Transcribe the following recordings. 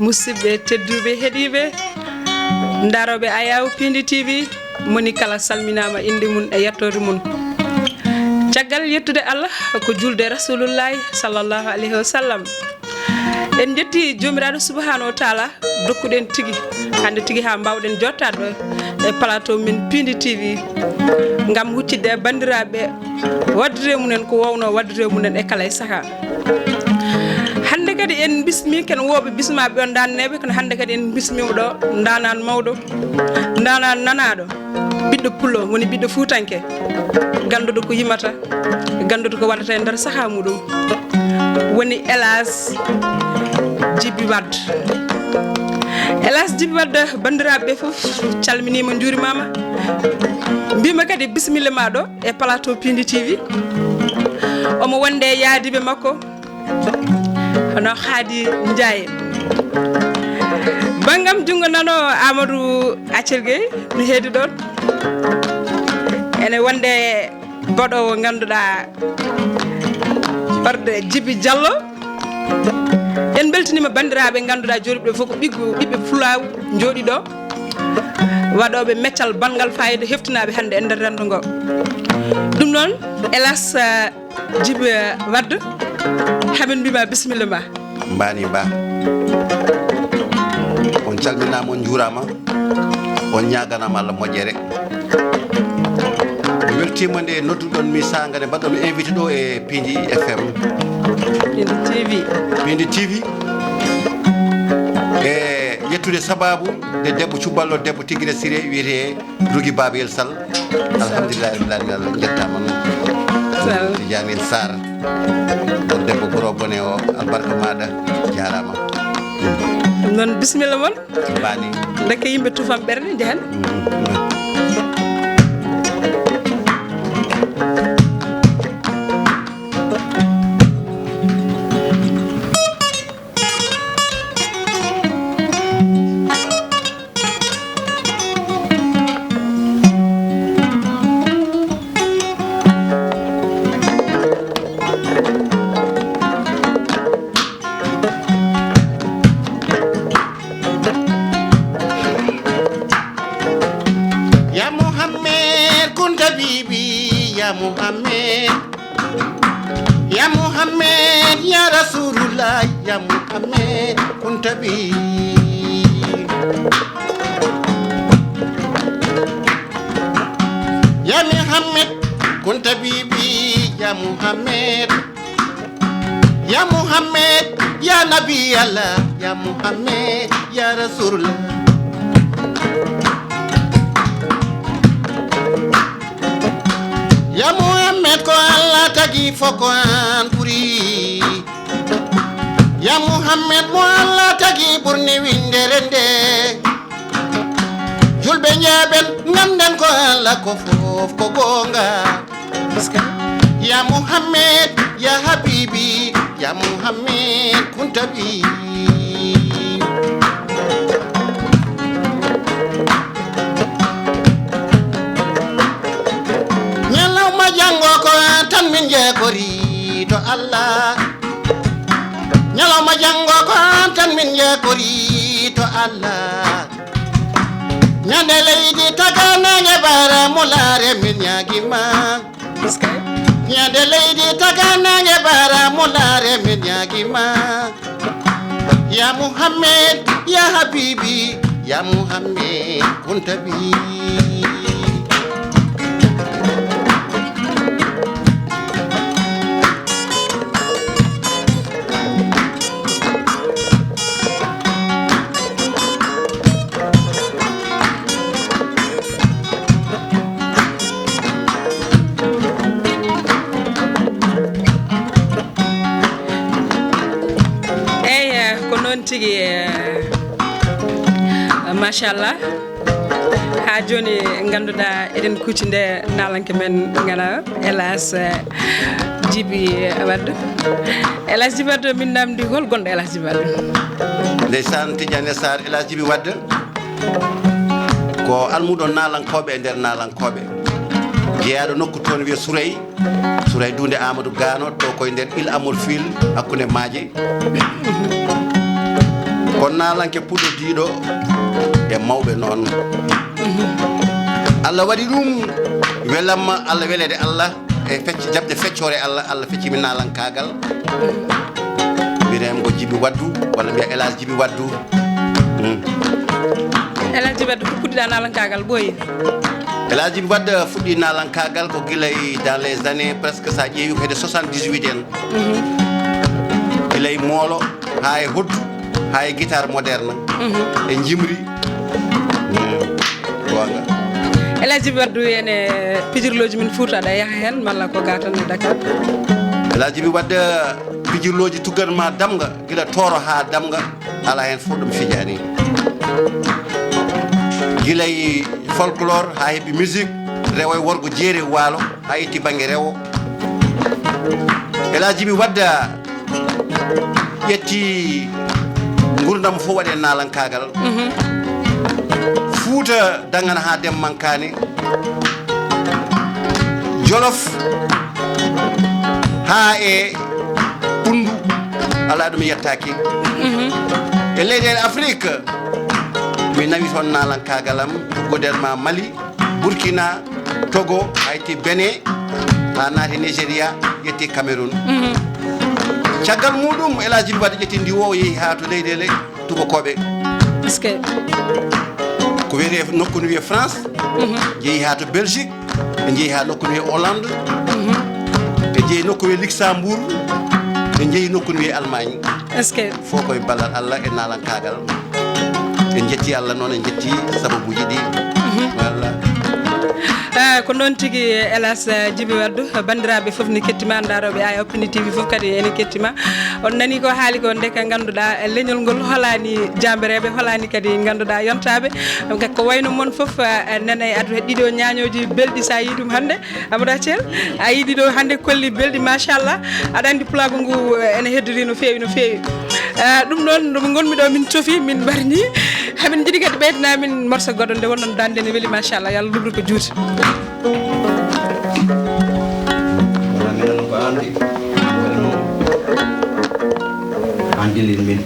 musidɓe tedduɓe heeɗiɓe daroɓe Ayaw Pindi TV moni kala salminama inde mun e yettode mun caggal yettude Allah ko julde rasulullahi sallallahu alayhi wa sallam en jetti jomiraɗo subhanahu wa taala dokkuɗen tigui hande tigui ha mbawɗen jottade ɗo e plateau min Pindi TV gam huccidde bandiraɓe waddire munen ko wowno waddire munen e kala e saaha hande kadi en bismi ken woɓe bismaɓe on danneɓe kono hande kadi en bismima ɗo danan mawɗo danan nanaɗo ɓiɗɗo pullo woni ɓiɗɗo fuutanke ganduɗo ko yimata ganduɗo ko waɗata e nder saaha muɗum woni Elhadji Djiby Wade Elhadji Djiby Wade bandiraɓe foof calminima juurimama mbima kadi bisimilla ma ɗo e plateau Pindi TV omo wonde yaadiɓe makko hono Khady Ndiaye bangam jungo nano Amadou Accel Gueye no heedi ɗon ene wonde goɗowo ganduɗa ɓarde Djiby Diallo en beltinima bandiraɓe ganduɗa jooɗiɓe fof ko ɓiɓɓe Fulaw jooɗi ɗo waɗoɓe meccal bangal fayida heftinaɓe hande e nder rendo ngo ɗum noon Elhadji Djiby Wade hamin mbima bisimilla ma mbani ba on calminama on juurama on ñaganama Allah moƴƴere mi weltima nde nodduɗon mi sangane mbaɗɗon invité ɗo e Pindi FM Pindi TV e yettude sababu nde debbo cuballo debbo Tigui Siré wiyete Rougui Babayel Sall alhamdulillahi rabbil alamin Allah jettama noon Tidiane Sarr on debbo goro bone o albarka maɗa jarama ɗum noon bisimilla moon bani dakke yimɓe tufam ɓerde jehen Ya Muhammad ya Rasulullah ya Muhammad kun tabi Ya Muhammad kun tabibi ya Muhammad Ya Muhammad ya Nabi Allah ya Muhammad ya Rasulullah Ya Muhammad ko Allah tagi foko an puri Ya Muhammad mo Allah tagi burni winderende Julbe nyaben nganden ko Allah ko fof ko gonga Ya Muhammad ya Habibi Ya Muhammad kuntabi jango ko tan min jeekori to Allah nyalawma jango ko tan min jeekori to Allah nyande leydi taganange bara mulare min nyagima nyande leydi taganange bara mulare min nyagima Ya Muhammad ya Habibi Ya Muhammad kuntabi tigi machallah ha joni ganduɗa eɗen kuccide nalanke men gana Elhadji Djiby Wade Elhadji Djiby Wade min namdi hol gonɗo Elhadji Djiby Wade ndeysan Tidiane Sarr Elhadji Djiby Wade ko almuɗo nalankoɓe e nder nalankoɓe jeeyaɗo nokku toon wiye Sourey Dunde Amadou Gano ɗo koye nder Île Amol Fil hakkude maaje kono nalanke puɗɗo diiɗo e mawɓe noon Allah waɗi ɗum welamma Allah welede Allah e fecce jabde feccore Allah feccimi nalankagal mbirem ko Djiby Waddu walla mbiya Elage Djiby Waddu Elage Djiby Waddu fuɗɗiɗa nalankagal ɓooyi Elage Djiby Waddu fuɗɗi nalankagal ko guilay dans les années presque sa ƴeewi ko hede 78 en guilay moolo ha e hoddu ha e guitare moderne e jimri gonga Elage Djiby Waddu ene pijirloji min Fouta aɗa yaaha hen malla ko ga tan e Dakar Elage Djiby Waddu pijirloji tugganma damga gila toro ha damga ala hen fof ɗum fijani guilay folklore ha heeɓi musique rewo e worgo jeeri waalo ha itti banggue rewo Elage Djiby Waddu ƴetti gurdam fof waɗe nalankagal Fouta dangana ha demmankani Jolof ha e Ɓundu ala ɗum yettaki e leyɗele Afrique mi nawi toon nalankagalam tuggodenma Mali Burkina Togo hayti Benin ha naati Nigéria yetti Cameroun caggal muɗum Elage Djiby Waddu ƴetti ndi o yeehi ha to leyɗele tubakoɓe ko wiyete nokku no wiye France jeeyi ha to Belgique ɓe jeeyi ha nokku no wiye Hollande ɓe jeeyi nokku wiye Luxembourg ɓe jeeyi nokku no wiye Allemagne fof koye ballal Allah e nalankagal en jetti Allah noon en jetti sababuji ɗi walla ko noon tigui Elage Djiby Waddu bandiraɓe foof ne kettima daroɓe Aya Open TV foof kadi ene kettima on nani ko haali ko ndeka ganduɗa leñol ngol holani jambereɓe holani kadi ganduɗa yontaɓe ko wayno moon foof nana e adu ɗiɗo ñañoji belɗi sa yi ɗum hande Amadou Thiel a yiɗi ɗo hande kolli belɗi machallah aɗa andi pulago ngu ene heddori no fewi ɗum ɗon ɗum gonmi ɗo min cofi min mbarni hamin jiiɗi kadi ɓeydana min morceau goɗɗo nde wonnon dande ne weeli machallah yo Allah lubru ko juuti andilin min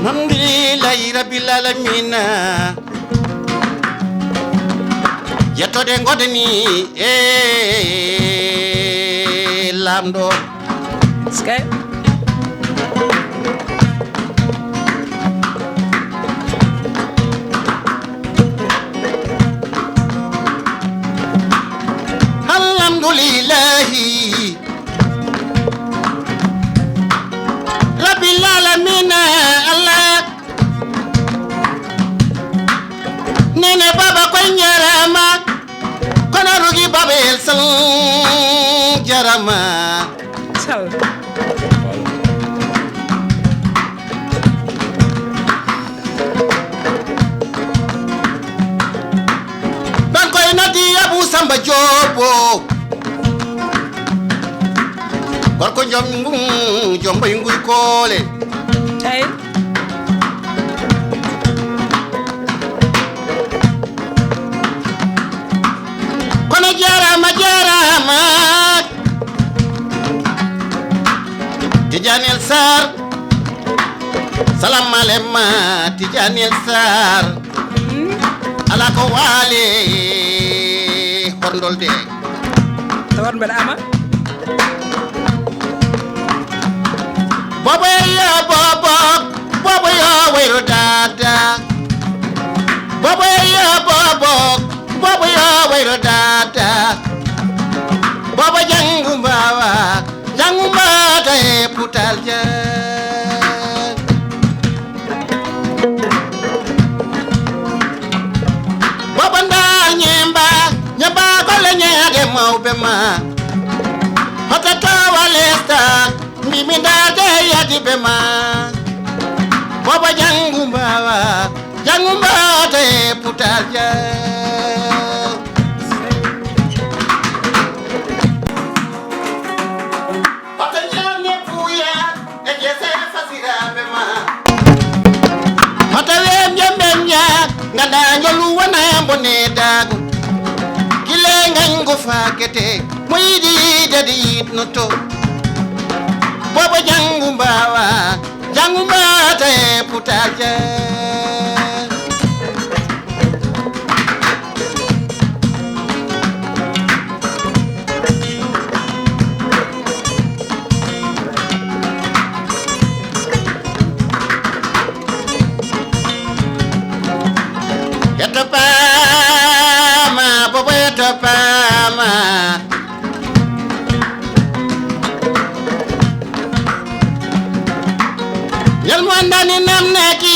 alhamdulillahi rabbil alamin yettode godani e lamɗo alhamdulillahi rabbil alamin Allah nene baba koy ñarama kono rugi babel sal jarama ɗon koye noddi Abou Samba Diobo gorko jomboy nguy koole kono jarama Tidiane Sarr salam alema Tidiane Sarr ala ko waale horndolde tawar mbeɗa ama bobo ya bobo ya wayro dada bobo ya bobo ya wayro dada bobo jangu mbata e putal ja bobo ndal nyemba golle nyaade mawbe ma hotata walesta mimi ndade yadi be ma bobo jangu mbata e putal ja Hota nyane puya e jese nganda njolu wana mbone dago kile ngango fakete moyidi dadi no to bobo jangu mbata e putaje Yatopama bobo yatopama Yalwandani namnaki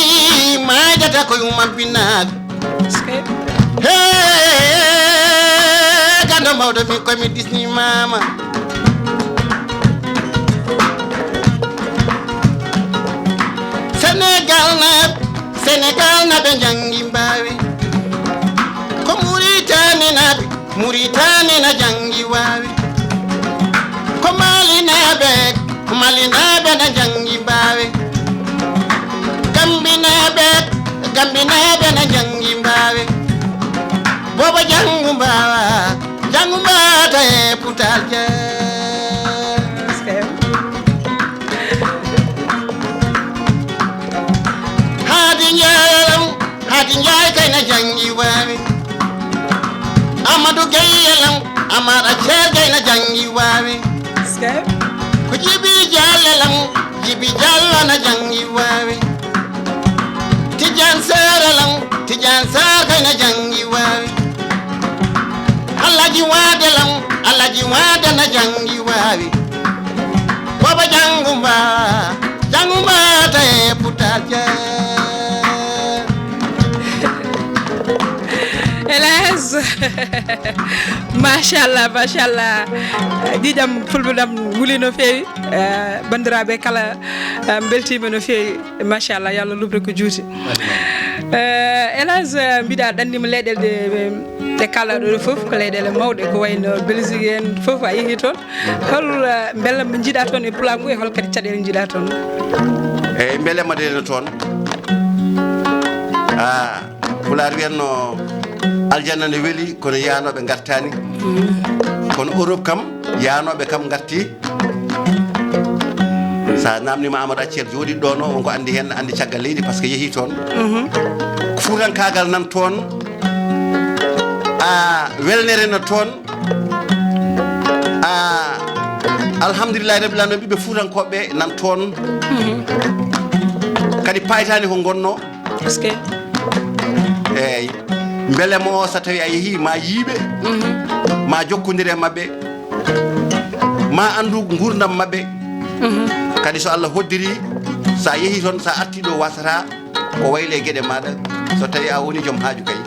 majata ko yumabinak Hey gando mawdo mi ko mi disni mama Senegal na be jangi mbawi ko Muritani na jangi wawi ko Mali na be na jangi mbawi Gambi na be na jangi mbawi bobo jangu mbata e putalje Hadi njay kay na jangi wawi Amadou Gayelam Amara Cher kay na jangi wawi ko Jibi Jallo na jangi wawi Tijan Sar kay na jangi wawi Alaji Wade na jangi wawi Baba jangu mbata e putalje Hélas machallah didam fulbudam wuli no fewi bandiraɓe kala beltima no fewi machallah yo Allah lubre ko juuti hélas mbiɗa ɗandima leyɗele ɗe kalɗo fof ko leyɗele mawɗe ko wayno Belgique en fof a yeehi toon hol beele mo jiiɗa toon e pulaar ngu e hol kadi caɗele jiiɗa toon eyyi beele maɗene toon pulaar wiyanno aljanna ne weeli kono yanoɓe gartani kono Europe kam yanoɓe kam garti sa namnima Amadou Acel jooɗi ɗon o wonko andi hen andi caggal leydi par ce que yeehi toon fuutankagal nan toon welnere no toon alhamdulillahi rabbil alamin ɓiɓe fuutankoɓe nan toon kadi paytani ko gonno eyyi beele mo so tawi a yeehi ma yiiɓe ma jokkodire mabɓe ma andu gurdam mabɓe kadi so Allah hoddiri sa yeehi toon sa arti ɗo wasata ko wayle gueɗe maɗa so tawi a woni joom haaju kay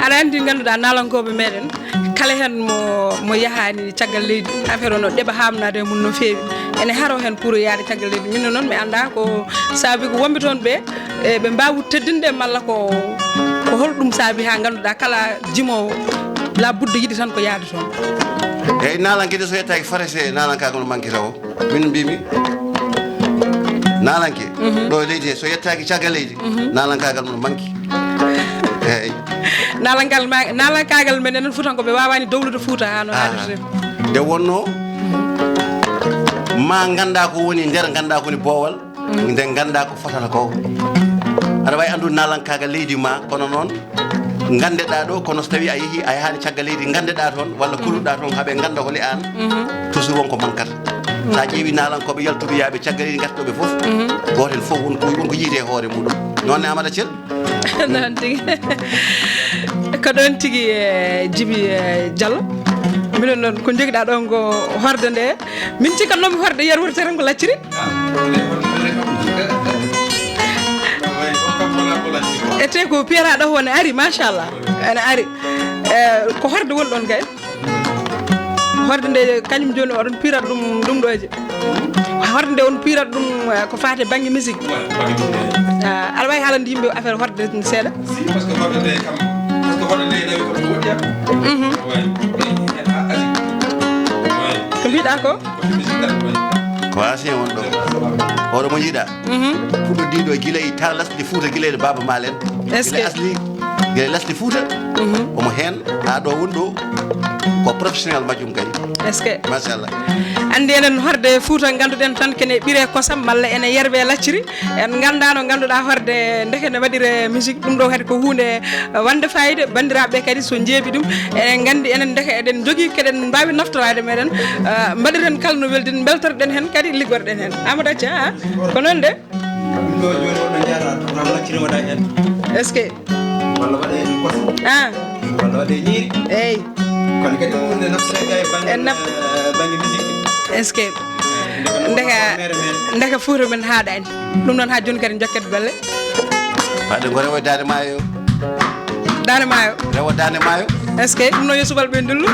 aɗa andi ganduɗa nalankoɓe meɗen kala hen mo yahani caggal leydi affaire o no ɗeɓa hamnade mum no fewi ene haro hen pour yaade caggal leydi min noon mi anda ko saabi ko wonɓe toon ɓe ɓe mbawi teddinde malla ko holɗum saabi ha ganduɗa kala jimowo la budde yiɗi tan ko yaade toon eyyi nalanke so yettaki farese nalankagal no manque taw min mbimi nalanke ɗo leydi he so yettaki caggal leydi nalankagal no manque eyyi nalankagal men enen fuutankoɓe wawani dowlude Fouta ha no haadirte nde wonno ma ganda ko woni nder ganda ko woni boowal nde ganda ko fotata ko aɗa wawi andude nalankagal leydi ma kono noon gandeɗa ɗo kono so tawi a yeehi a yahani caggal leydi gandeɗa toon walla kulluɗa toon haaɓe ganda holi an toujours wonko mankata sa ƴeewi nalankoɓe yaltuɓe yaaɓe caggal leydi gartoɓe foof goten foof wonko yiite hoore muɗum nonne Amadou Acel noon tigui ko ɗon tigui Djiby Diallo minen noon ko joguiɗa ɗon ko horde nde min cikkannomi horde yer wurte tan ko lacciri ete ko piyataɗo ko ne ari machallah ene ari ko horde woni ɗon kay horde nde kañum joni oɗon pirat ɗum ɗoje horde nde on pirat ɗum ko fate banggue musique aɗa wawi haalande yimɓe affaire horde seeɗa parce que horde nde kam parce que horde nde nawi kam no woɗɗiya ko mbiɗa ko ko asi won ɗo hoɗo mo jiiɗa fuɗɗo diɗo gila e tan lasde Fouta gila e Baba Malen gila asli gila lasde Fouta omo hen ha ɗo woni ɗo ko professionnel majjum kadi est ce que machallah andi enen horde Fouta ganduɗen tan kene ɓiire kosam malla ene yerbe lacciri en gandano ganduɗa horde ndeke ne waɗire musique ɗum ɗo kadi ko hunde wande fayida bandiraɓe kadi so jeebi ɗum enen gandi enen ndeke eɗen jogui keɗen mbawi naftorade meɗen mbaɗiren kala no weldin beltorɗen hen kadi liggorɗen hen Amadou Athia ko noon de ɗo joni woɗɗo jara ram lacciri waɗa hen est ce que walla waɗe hen kos walla waɗe ñiiri eyyi kono kadi hunde naftorega e banggue musique est ce que ndeka Fouta men haaɗani ɗum noon ha joni kadi jokket golle haɗe go rewo dande maayo dande maayo rewo dande maayo est ce que ɗum noon yo subalɓe ndullu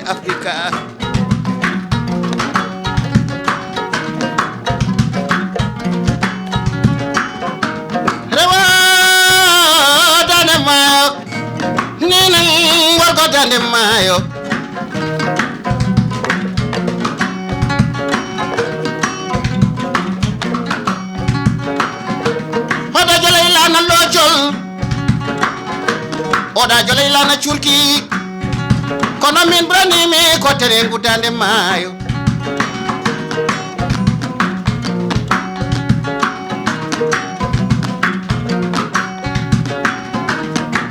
Africa rewo dande maayo nina gorko dande maayo hoɗa jolay lana lojol oɗa jolay lana curki kono min branimi ko tere gudande maayo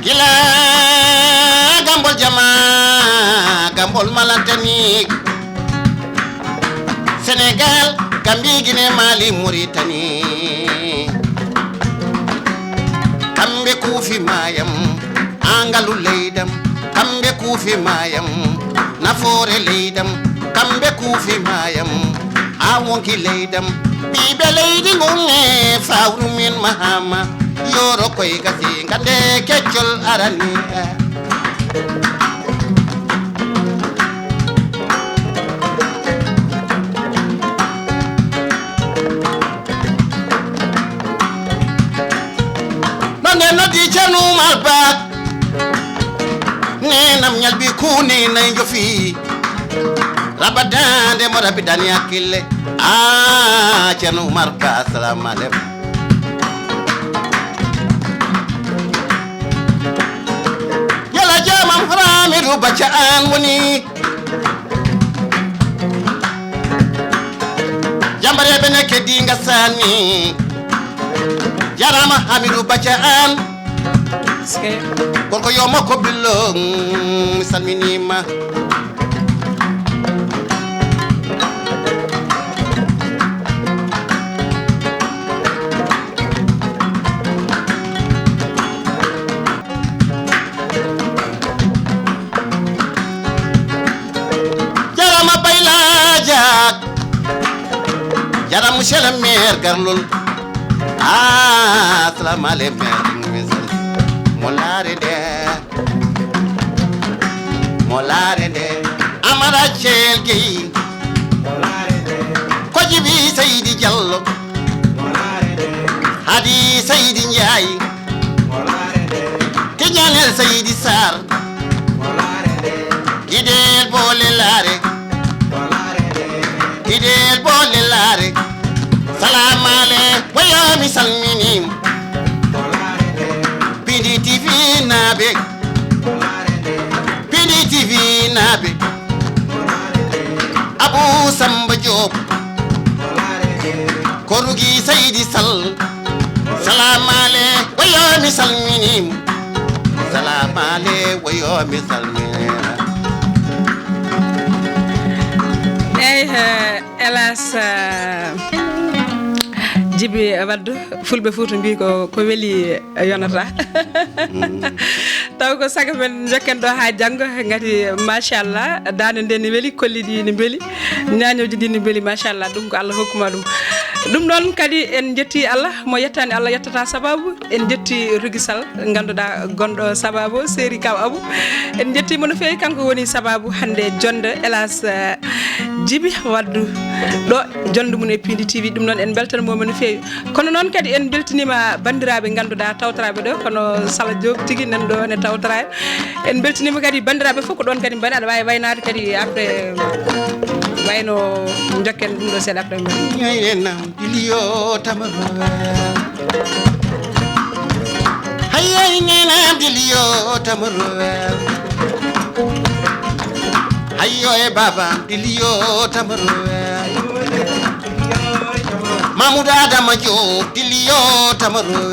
gila gambol jama gambol malantani Sénégal Gambie Guinée Mali Mauritanie kamɓe kuufi mayam angalu leydam kamɓe kuufi mayam nafoore leydam kamɓe kuufi mayam a wonki leydam ɓiɓe leydi ngun e fawru min mahama yoro koye gasi gande keccol arani nonde noddi Ceerno Ba nenam ñalbi kuni nay jofi rabadande mo rabidani hakkille Ceerno Ba assalamu aleykum yala jamam Hamidou Bacca an woni jambareɓe ne keddi gasani jarama Hamidou Bacca an gorko yo makko billo mi salminima jarama Bayla Diak jaram monsieur le maire Garlol assalamu aleykum molare de amara celgi ko jibi Seydi Diallo hadi Seydi Ndiaye tiñanel Seydi Sarr gidel boole laare gidel boole laare salamale wayo mi salminim PDTV naɓe PDTV naɓe Abou Samba Diop korugi Seydi Sall salamale wayo mi salminim salamale wayo mi salminima hélas Djiby Waddu fulɓe Fouta mbi ko weeli yonata taw ko saga men jokken ɗo ha janggo gati machallah dande nde ne weeli kolli ɗi ne beeli ñañoji ɗi ne beeli machallah ɗum ko Allah hokkuma ɗum ɗon kadi en jetti Allah mo yettani Allah yettata sababu en jetti Rougui Sall ganduɗa gonɗo sababu séri kaw Abou en jettimo no fewi kanko woni sababu hande jonde hélas Djiby waddu ɗo jonde mum e Pindi TV ɗum noon en beltanimomo no feewi kono noon kadi en beltanima bandiraɓe ganduɗa tawtoraɓe ɗo kono Sala Diop tigui nan ɗo ne tawtora en beltanima kadi bandiraɓe foof ko ɗon kadi mbaɗi aɗa wawi waynade kadi après wayno jokken ɗum ɗo seeɗa après ñaynenam diliyo tamaro hayyaynenam diliyo tamaro hayyo e babam diliyo tamaro Mamoudou Adama Diop diliyo tamaro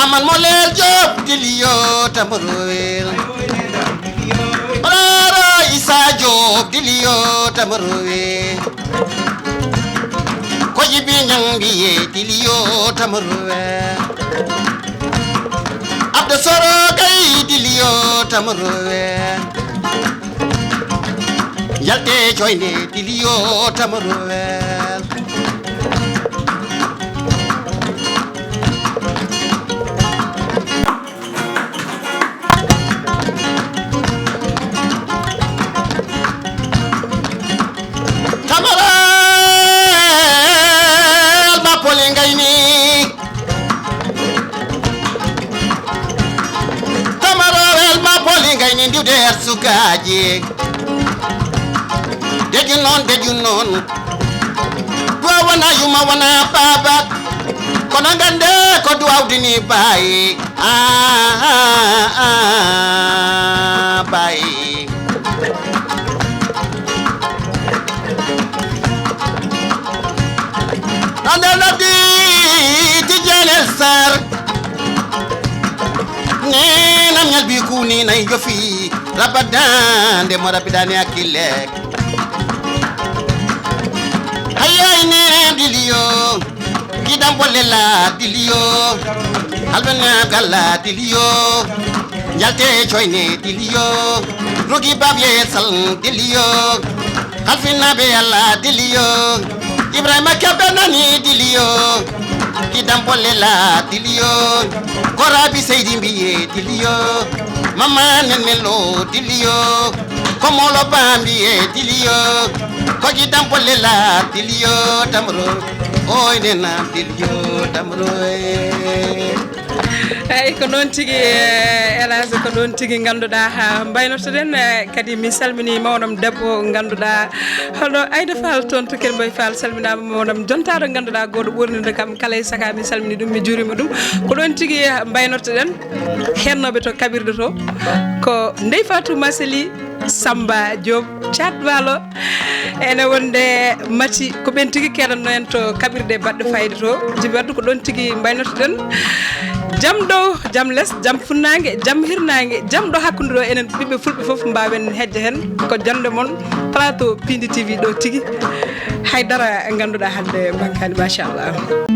Aman Moler Diop diliyo tamaro Olaro Issa Diop diliyo tamaro Kojibi Nyangbiye diliyo tamaro Abdou Soro Gay diliyo tamaro Yalte joyne diliyo tamaro ndiwder sukaji deju non do wana yuma wana baba kono gande ko duwawdini bayi bayi ande nadi tijanel sar nenam ñalbi kuni nay jofi rabadan de morabidani akilek hayay ne diliyo kidam bolela diliyo albana galla diliyo jalte choyne diliyo rogi babye sal diliyo alfina be alla diliyo ibrahima kabanani diliyo kidam bolela diliyo korabi seydi mbiye diliyo mama nen melo diliyo komolo bambiye diliyo kogi dam bolela diliyo tamro oy nena diliyo tamro ay ko non tigi elage ko don tigi ganduda ha mbaynotoden kadi mi salmini mawnam debbo ganduda hono Aïda Fall ton to kel boy Fall salminama mawnam jontado ganduda godo ɓurnide kam kala e saka mi salmini ɗum mi jurima ɗum ko ɗon tigi mbaynotoɗen hennoɓe to kabirde to ko Ndeye Fatou Masely Samba Diop Thiatbalo ene wonde mati ko ɓen tigi keɗanno en to kabirde baɗɗo fayida to Djiby waddu ko ɗon tigi mbaynotoɗen jam dow jam less jam funnague jam hirnague jam ɗo hakkude ɗo enen ɓiɓɓe fulɓe foof mbawen hejja hen ko jande moon plateau Pindi TV ɗo tigi haydara ganduɗa hande bankani machallah